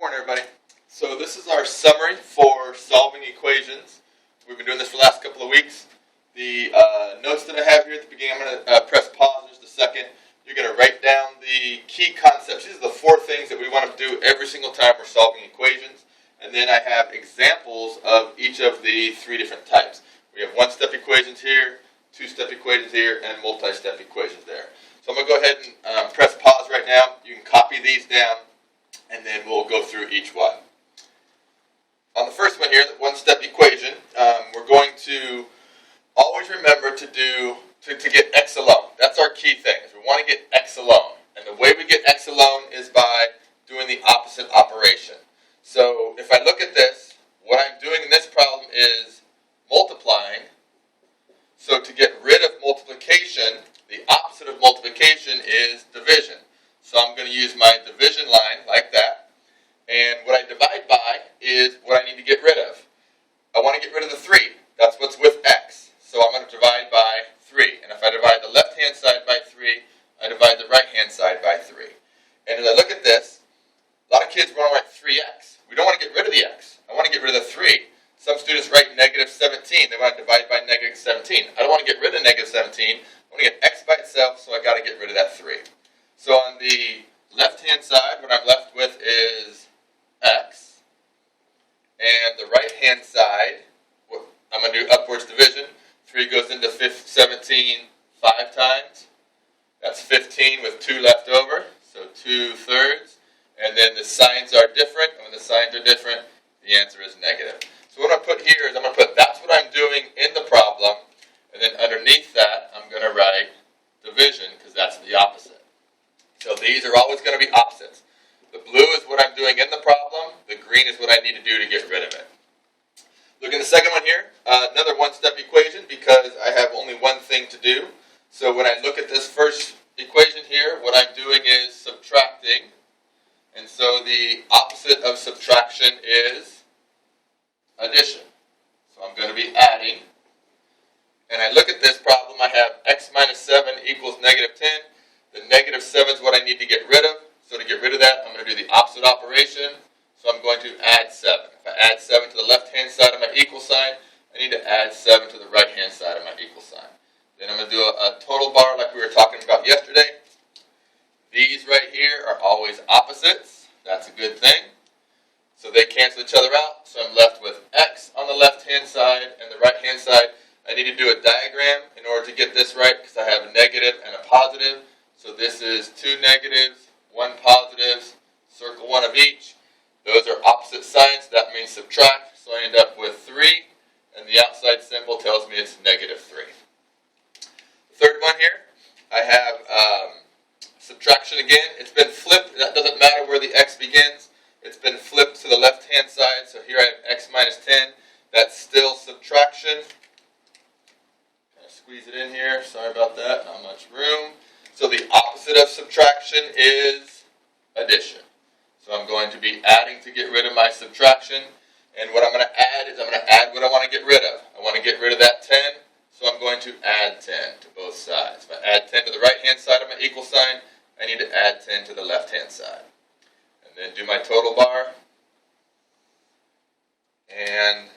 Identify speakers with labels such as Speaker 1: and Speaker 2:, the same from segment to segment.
Speaker 1: Morning, everybody. So this is our summary for solving equations. We've been doing this for the last couple of weeks. The notes that I have here at the beginning, I'm going to press pause in just a second. You're going to write down the key concepts. These are the 4 things that we want to do every single time we're solving equations. And then I have examples of each of the 3 different types. We have 1-step equations here, 2-step equations here, and multi-step equations there. So I'm going to go ahead and press pause right now. You can copy these down, and then we'll go through each one. On the first one here, the 1-step equation, we're going to always remember to get x alone. That's our key thing, is we want to get x alone. And the way we get x alone is by doing the opposite operation. So if I look at this, what I'm doing in this problem is multiplying. So to get rid of multiplication, the opposite of multiplication is division. So I'm going to use my division line like that. And what I divide by is what I need to get rid of. I want to get rid of the 3. That's what's with x. So I'm going to divide by 3. And if I divide the left-hand side by 3, I divide the right-hand side by 3. And as I look at this, a lot of kids want to write 3x. We don't want to get rid of the x. I want to get rid of the 3. Some students write -17. They want to divide by -17. I don't want to get rid of -17. I want to get x by itself, so I got to get rid of that 3. So on the left-hand side, what I'm left with is x. And the right-hand side, I'm going to do upwards division. 3 goes into 17 5 times. That's 15 with 2 left over, so 2/3. And then the signs are different. And when the signs are different, the answer is negative. So what I'm going to put here is I'm going to put that's what I'm doing in the problem. And then underneath that, I'm going to write division, because that's the opposite. So these are always going to be opposites. The blue is what I'm doing in the problem. The green is what I need to do to get rid of it. Look at the second one here. Another 1-step equation, because I have only one thing to do. So when I look at this first equation here, what I'm doing is subtracting. And so the opposite of subtraction is addition. So I'm going to be adding. And I look at this problem, I have x minus 7 equals -10. The -7 is what I need to get rid of. So to get rid of that, I'm going to do the opposite operation. So I'm going to add 7. If I add 7 to the left-hand side of my equal sign, I need to add 7 to the right-hand side of my equal sign. Then I'm going to do a total bar like we were talking about yesterday. These right here are always opposites. That's a good thing. So they cancel each other out. So I'm left with x on the left-hand side and the right-hand side. I need to do a diagram in order to get this right, because I have a negative and a positive. So this is 2 negatives, 1 positives, circle 1 of each. Those are opposite signs. That means subtract. So I end up with 3, and the outside symbol tells me it's -3. The third one here, I have subtraction again. It's been flipped. That doesn't matter where the x begins. It's been flipped to the left-hand side. So here I have x minus 10. That's still subtraction. Squeeze it in here. Sorry about that. Not much room. So the opposite of subtraction is addition. So I'm going to be adding to get rid of my subtraction. And what I'm going to add is I'm going to add what I want to get rid of. I want to get rid of that 10. So I'm going to add 10 to both sides. If I add 10 to the right-hand side of my equal sign, I need to add 10 to the left-hand side. And then do my total bar. And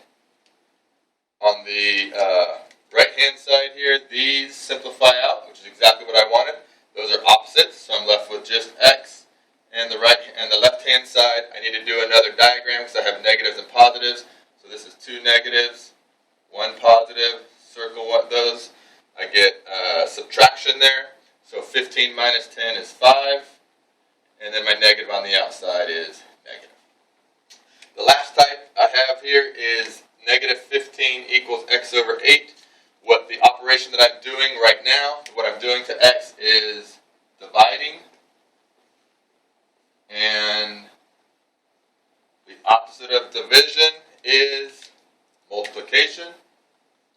Speaker 1: on the right-hand side here, these simplify out, which is exactly what I wanted. Those are opposites, so I'm left with just x. And the left-hand side, I need to do another diagram because I have negatives and positives. So this is 2 negatives, 1 positive, circle what those. I get subtraction there. So 15 minus 10 is 5. And then my negative on the outside is negative. The last type I have here is -15 equals x over 8. What the operation that I'm doing right now, what I'm doing to x is dividing. And the opposite of division is multiplication.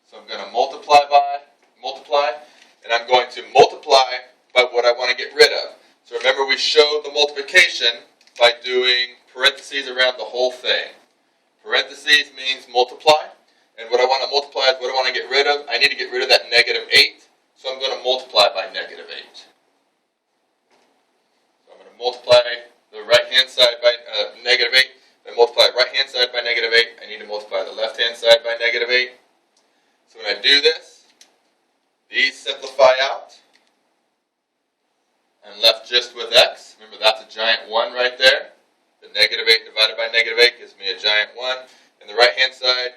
Speaker 1: So I'm going to multiply, and I'm going to multiply by what I want to get rid of. So remember, we showed the multiplication by doing parentheses around the whole thing. Parentheses means multiply. And what I want to multiply is what I want to get rid of. I need to get rid of that -8. So I'm going to multiply by -8. So I'm going to multiply the right-hand side by -8 do this, these simplify out. I'm left just with x. Remember, that's a giant 1 right there. The negative 8 divided by negative 8 gives me a giant 1. And the right-hand side,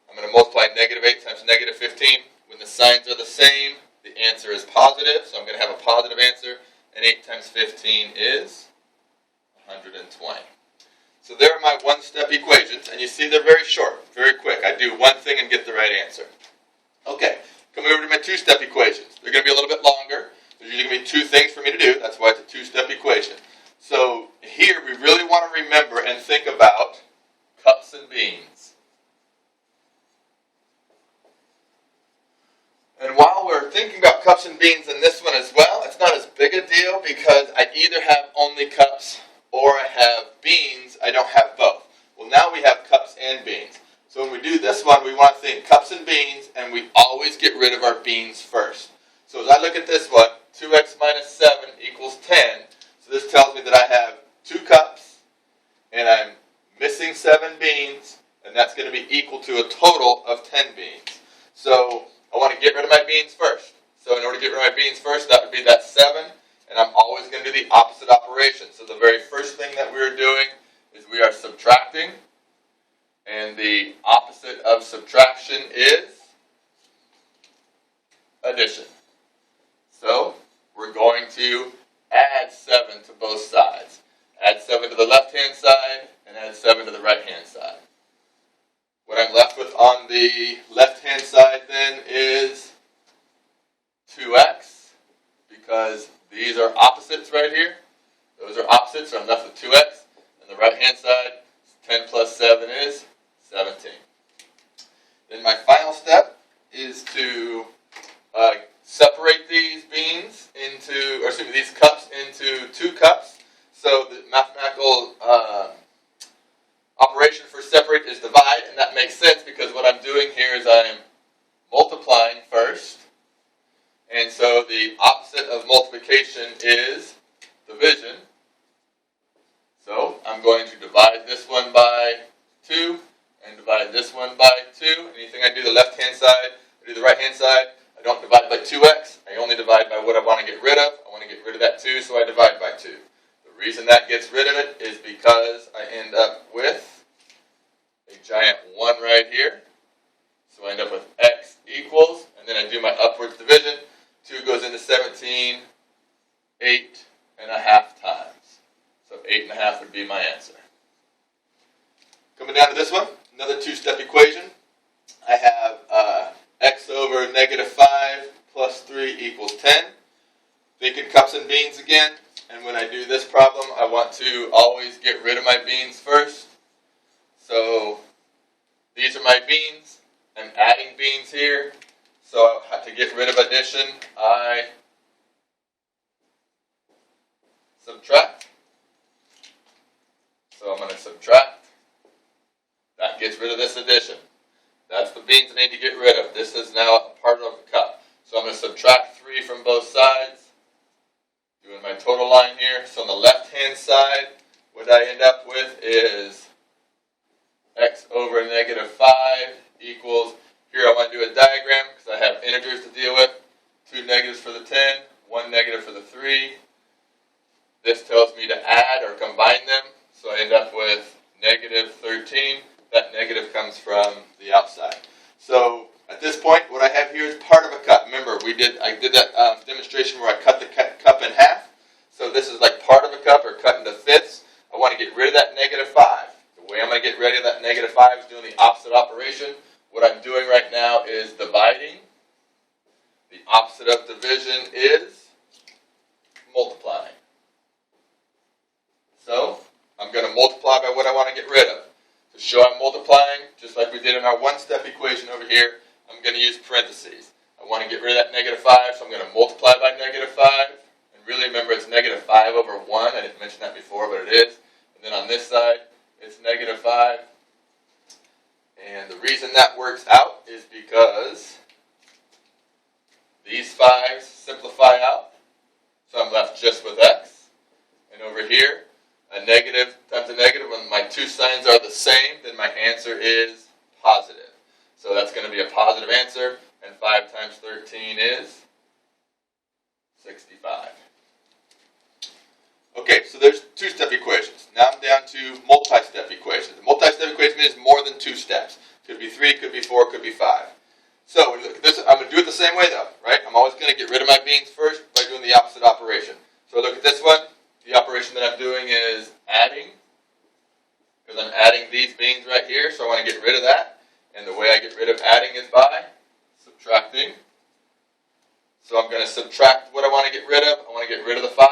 Speaker 1: I'm going to multiply negative 8 times negative 15. When the signs are the same, the answer is positive. So I'm going to have a positive answer. And 8 times 15 is 120. So there are my one-step equations. And you see they're very short, very quick. I do one thing and get the right answer. Okay, coming over to my two-step equations. They're going to be a little bit longer. There's usually going to be two things for me to do. That's why it's a two-step equation. So here we really want to remember and think about cups and beans. And while we're thinking about cups and beans in this one as well, it's not as big a deal because I either have only cups or I have beans. I don't have both. Well, now we have cups and beans. So when we do this one, we want to think cups and beans, and we always get rid of our beans first. So as I look at this one, 2x minus 7 equals 10. So this tells me that I have 2 cups, and I'm missing 7 beans, and that's going to be equal to a total of 10 beans. So I want to get rid of my beans first. So in order to get rid of my beans first, that would be that 7, and I'm always going to do the opposite operation. So the very first thing that we're doing is we are subtracting, and the opposite of subtraction is addition. So we're going to add 7 to both sides. Add 7 to the left-hand side and add 7 to the right-hand side. What I'm left with on the left-hand side then is 2x, because these are opposites right here. Those are opposites, so I'm left with 2x. And the right-hand side, 10 plus 7 is 17. Then my final step is to separate these beans into, or excuse me, these cups into 2 cups. So the mathematical operation for separate is divide, and that makes sense because what I'm doing here is I'm multiplying first. And so the opposite of multiplication is division. So I'm going to divide this one by 2 and divide this one by 2. Anything I do the left-hand side, I do the right-hand side. I don't divide by 2x. I only divide by what I want to get rid of. I want to get rid of that 2, so I divide by 2. The reason that gets rid of it is because I end up with a giant 1 right here. So I end up with x equals, and then I do my upwards division. 2 goes into 17, 8.5 times. So 8.5 would be my answer. Coming down to this one, another two-step equation. I have x over negative 5 plus 3 equals 10. Thinking cups and beans again. And when I do this problem, I want to always get rid of my beans first. So these are my beans. I'm adding beans here. So to get rid of addition, I subtract. So I'm going to subtract. That gets rid of this addition. That's the beans I need to get rid of. This is now a part of the cup. So I'm going to subtract 3 from both sides. Doing my total line here. So on the left-hand side, what I end up with is x over negative 5 equals, here I want to do a diagram because I have integers to deal with. 2 negatives for the 10, 1 negative for the 3. This tells me to add or combine them. So I end up with negative 13. That negative comes from the outside. So at this point, what I have here is part of a cup. Remember, I did that demonstration where I cut the cup in half. So this is like part of a cup or cut into fifths. I want to get rid of that negative 5. The way I'm going to get rid of that negative 5 is doing the opposite operation. What I'm doing right now is dividing. The opposite of division is multiplying. So I'm going to multiply by what I want to get rid of. To show I'm multiplying, just like we did in our one-step equation over here, I'm going to use parentheses. I want to get rid of that negative 5, so I'm going to multiply by negative 5. And really remember, it's negative 5 over 1. I didn't mention that before, but it is. And then on this side, it's negative 5. And the reason that works out is because these 5s simplify out. So I'm left just with x. And over here, a negative times a negative, when my two signs are the same, then my answer is positive. So that's going to be a positive answer. and 5 times 13 is 65. Okay, so there's two-step equations. Now I'm down to multi-step equations. The multi-step equation is more than 2 steps. Could be 3, could be 4, could be 5. So when you look at this, I'm going to do it the same way though, right? I'm always going to get rid of my beans first by doing the opposite operation. So look at this one. The operation that I'm doing is adding, because I'm adding these beans right here, so I want to get rid of that. And the way I get rid of adding is by subtracting. So I'm going to subtract what I want to get rid of. I want to get rid of the 5.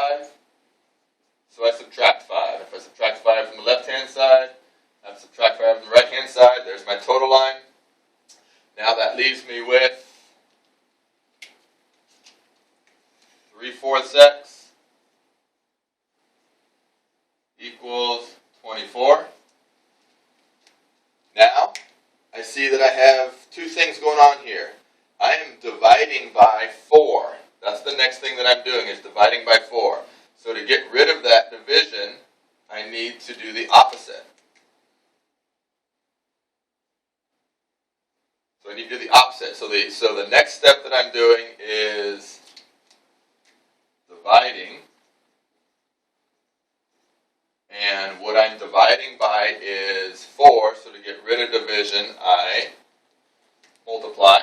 Speaker 1: So I subtract 5. If I subtract 5 from the left-hand side, I subtract 5 from the right-hand side. There's my total line. Now that leaves me with 3/4 x equals 24. Now, I see that I have 2 things going on here. I am dividing by 4. That's the next thing that I'm doing, is dividing by 4. So to get rid of that division, I need to do the opposite. So I need to do the opposite. So the next step that I'm doing is dividing. And what I'm dividing by is 4. So to get rid of division, I multiply.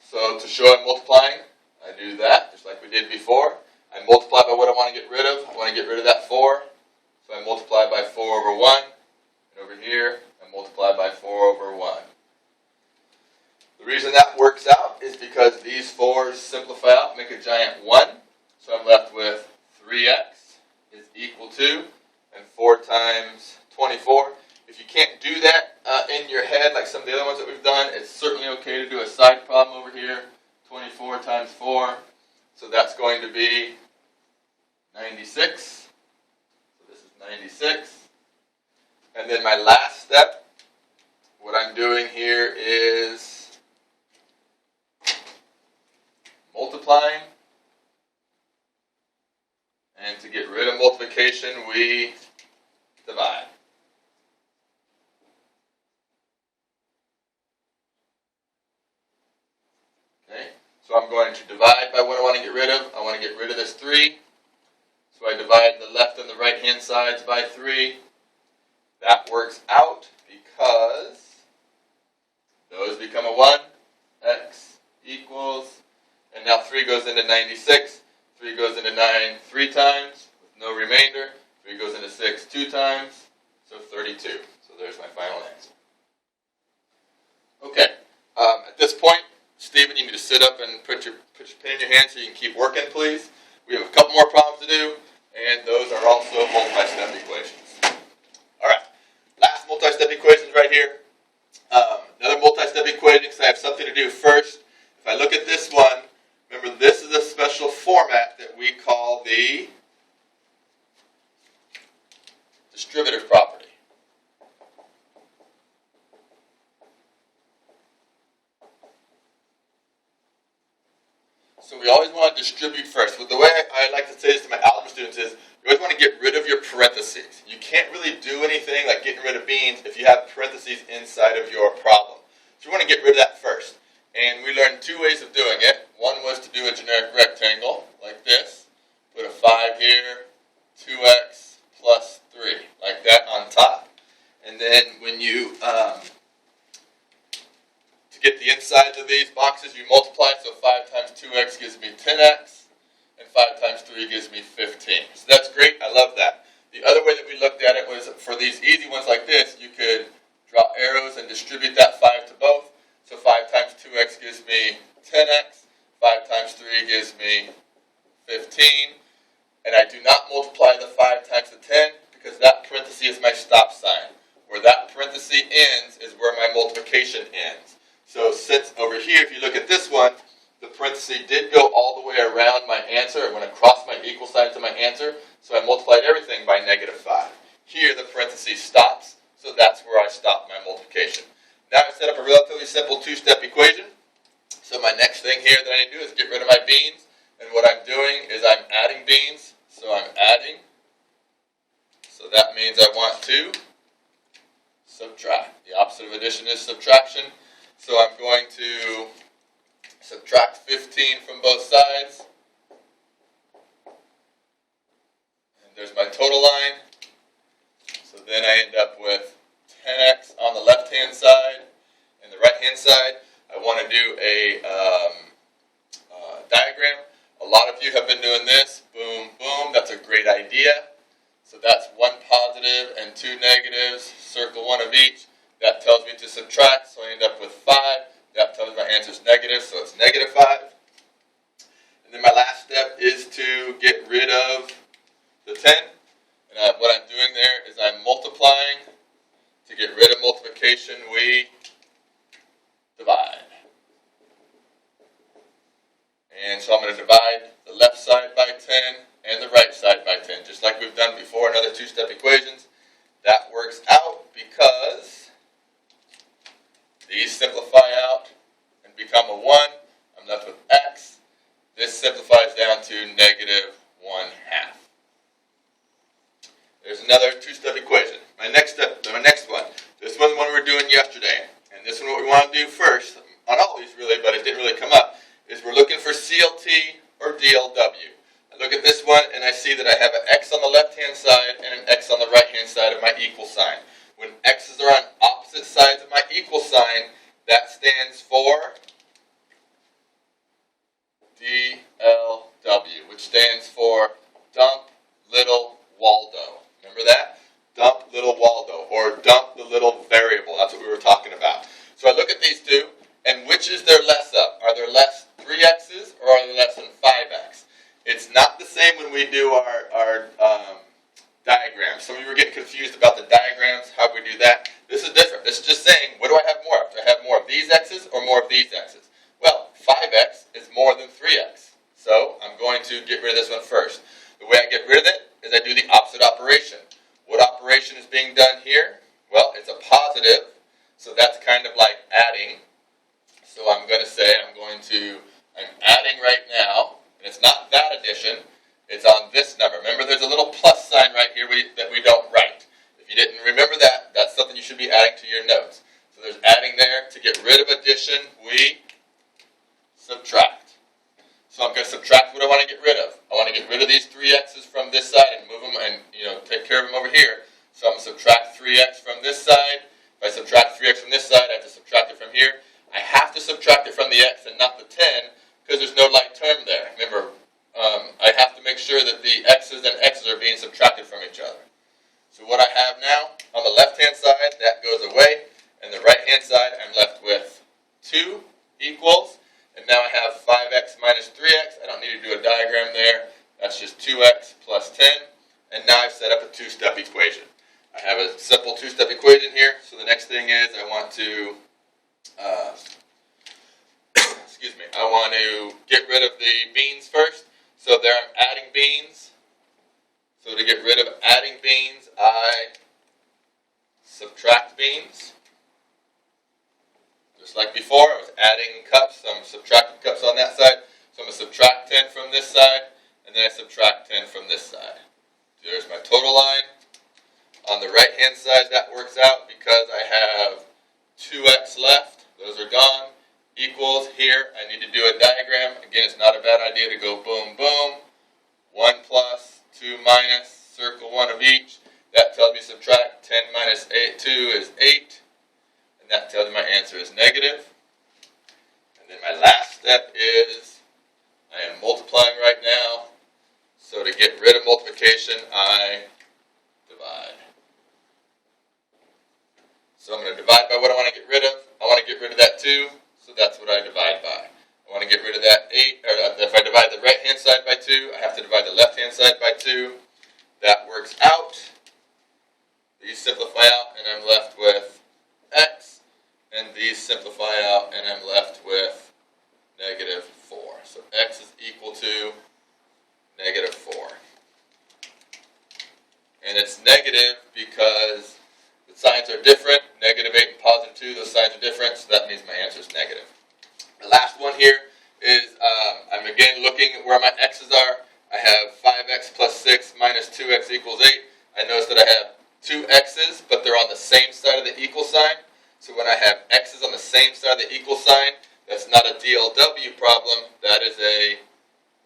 Speaker 1: So to show I'm multiplying, I do that just like we did before. I multiply by what I want to get rid of. I want to get rid of that 4. So I multiply by 4 over 1. And over here, I multiply by 4 over 1. The reason that works out is because these 4's simplify out, make a giant 1. So I'm left with 3x is equal to, and 4 times 24. If you can't do that in your head like some of the other ones that we've done, it's certainly okay to do a side problem over here. 24 times 4. So that's going to be 96. So this is 96. And then my last step, what I'm doing here is multiplying. And to get rid of multiplication, we divide. Okay, so I'm going to divide by what I want to get rid of. I want to get rid of this 3. So I divide the left and the right hand sides by 3. That works out because those become a 1. X equals, and now 3 goes into 96. 3 goes into 9 3 times with no remainder. 3 goes into 6 2 times, so 32. So there's my final answer. Okay, at this point, Stephen, you need to sit up and put your pen in your hand so you can keep working, please. We have a couple more problems to do, and those are also multi-step equations. All right, last multi-step equations right here. Another multi-step equation, because I have something to do first. If I look at this one, remember this is a special format that we call the distributive property. So we always want to distribute first. But the way I like to say this to my algebra students is, you always want to get rid of your parentheses. You can't really do anything like getting rid of beans if you have parentheses inside of your problem. So you want to get rid of that first. And we learned 2 ways of doing it. One was to do a generic rectangle, like this. Put a 5 here, 2x plus 3, like that on top. And then when you, to get the insides of these boxes, you multiply. So 5 times 2x gives me 10x, and 5 times 3 gives me 15. So that's great. I love that. The other way that we looked at it was, for these easy ones like this, you could draw arrows and distribute that 5 to both. So 5 times 2x gives me 10x. 5 times 3 gives me 15. And I do not multiply the 5 times the 10 because that parenthesis is my stop sign. Where that parenthesis ends is where my multiplication ends. So since over here, if you look at this one, the parenthesis did go all the way around my answer. It went across my equal sign to my answer. So I multiplied everything by -5. Here the parenthesis stops. So that's where I stop my multiplication. Now I set up a relatively simple 2-step equation. So my next thing here that I need to do is get rid of my beans. And what I'm doing is I'm adding beans. So I'm adding. So that means I want to subtract. The opposite of addition is subtraction. So I'm going to subtract 15 from both sides. And there's my total line. So then I end up with 10x on the left-hand side. And the right-hand side, I want to do a diagram. A lot of you have been doing this. Boom, boom. That's a great idea. So that's 1 positive and 2 negatives. Circle 1 of each. That tells me to subtract, so I end up with 5. That tells me my answer is negative, so it's negative 5. And then my last step is to get rid of the 10. And what I'm doing there is I'm multiplying. To get rid of multiplication, we divide. And so I'm going to divide the left side by 10 and the right side by 10, just like we've done before in other two-step equations. That works out because these simplify out and become a 1. I'm left with x. This simplifies down to negative 1/2. There's another two-step equation. My next one. This one's the one we were doing yesterday. And this one, what we want to do first, on all these really, but it didn't really come up, is we're looking for CLT or DLW. I look at this one and I see that I have an x on the left-hand side and an x on the right-hand side of my equal sign. When x's are on opposite sides of my equal sign, that stands for DLW, which stands for dump little Waldo. Remember that? Dump little Waldo, or dump the little variable. That's what we were talking about. So I look at these two, and which is there less of? Are there less 3x's or are there less than 5x? It's not the same when we do our diagrams. Some of you were getting confused about the diagrams, how we do that. This is different. This is just saying, what do I have more of? Do I have more of these x's or more of these x's? Well, 5x is more than 3x. So I'm going to get rid of this one first. The way I get rid of it is I do the opposite operation. What operation is being done here? Well, it's a positive, so that's kind of like adding. So I'm going to say I'm adding right now, and it's not that addition, it's on this number. Remember, there's a little plus sign right here that we don't write. If you didn't remember that, that's something you should be adding to your notes. So there's adding there. To get rid of addition, we subtract. So I'm going to subtract what I want to get rid of. I want to get rid of these 3x's from this side and move them and take care of them over here. So I'm going to subtract 3x from this side. If I subtract 3x from this side, I have to subtract it from here. I have to subtract it from the x and not the 10 because there's no like term there. Remember, I have to make sure that the x's and x's are being subtracted from each other. So what I have now, on the left-hand side, that goes away. And the right-hand side, I'm left with 2 equals. And now I have 5x minus 3x. I don't need to do a diagram there. That's just 2x plus 10. And now I've set up a two-step equation. I have a simple two-step equation here. So the next thing is I want to I want to get rid of the beans first. So there I'm adding beans. So to get rid of adding beans, I subtract beans. Just like before, I was adding cups. I'm subtracting cups on that side. So I'm going to subtract 10 from this side, and then I subtract 10 from this side. There's my total line. On the right-hand side, that works out because I have 2x left. Those are gone. Equals here. I need to do a diagram. Again, it's not a bad idea to go boom, boom. 1 plus, 2 minus, circle 1 of each. That tells me subtract 10 minus 2 is 8. And that tells me my answer is negative. And then my last step is I am multiplying right now. So to get rid of multiplication, I divide. So I'm going to divide by what I want to get rid of. I want to get rid of that 2, so that's what I divide by. I want to get rid of that 8, or if I divide the right-hand side by 2, I have to divide the left-hand side by 2. That works out. These simplify out, and I'm left with x. And these simplify out, and I'm left with negative 4. So x is equal to negative 4. And it's negative because the signs are different. Negative 8 and positive 2, those signs are different, so that means my answer is negative. The last one here is I'm again looking at where my x's are. I have 5x plus 6 minus 2x equals 8. I notice that I have 2 x's, but they're on the same side of the equal sign. So when I have x's on the same side of the equal sign, that's not a DLW problem, that is a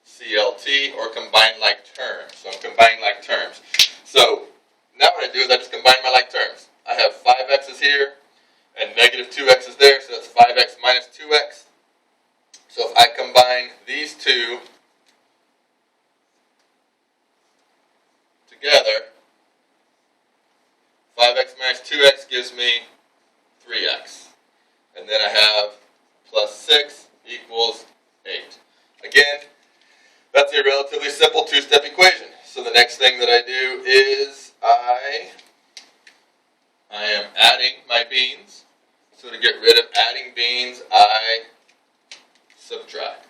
Speaker 1: CLT, or combined like terms. So I'm combining like terms. So now what I do is I just combine my like terms. I have 5x's here and negative 2x's there, so that's 5x minus 2x. So if I combine these two together, 5x minus 2x gives me 3x. And then I have plus 6 equals 8. Again, that's a relatively simple two-step equation. So the next thing that I do is I am adding my beans. So to get rid of adding beans, I subtract.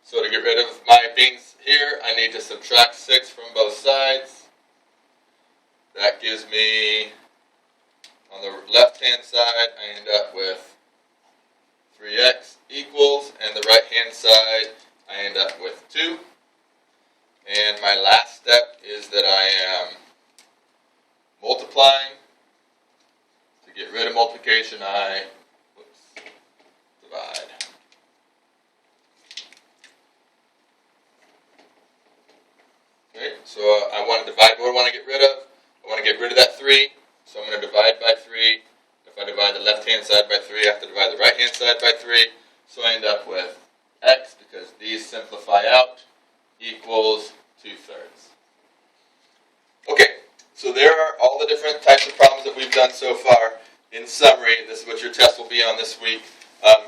Speaker 1: So to get rid of my beans here, I need to subtract 6 from both sides. That gives me, on the left-hand side, I end up with 3x equals, and the right-hand side, I end up with 2. And my last step is that I am multiplying. To get rid of multiplication, I divide. Okay, so I want to divide. What do I want to get rid of? I want to get rid of that 3, so I'm going to divide by 3. If I divide the left-hand side by 3, I have to divide the right-hand side by 3. So I end up with x, because these simplify out, equals 2/3. Okay, so there are all the different types of problems that we've done so far. In summary, this is what your test will be on this week.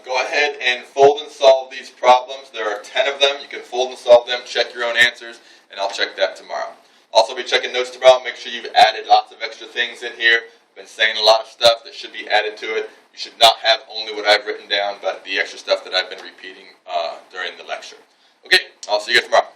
Speaker 1: Go ahead and fold and solve these problems. There are 10 of them. You can fold and solve them, check your own answers, and I'll check that tomorrow. Also be checking notes tomorrow. Make sure you've added lots of extra things in here. I've been saying a lot of stuff that should be added to it. You should not have only what I've written down, but the extra stuff that I've been repeating during the lecture. Okay, I'll see you guys tomorrow.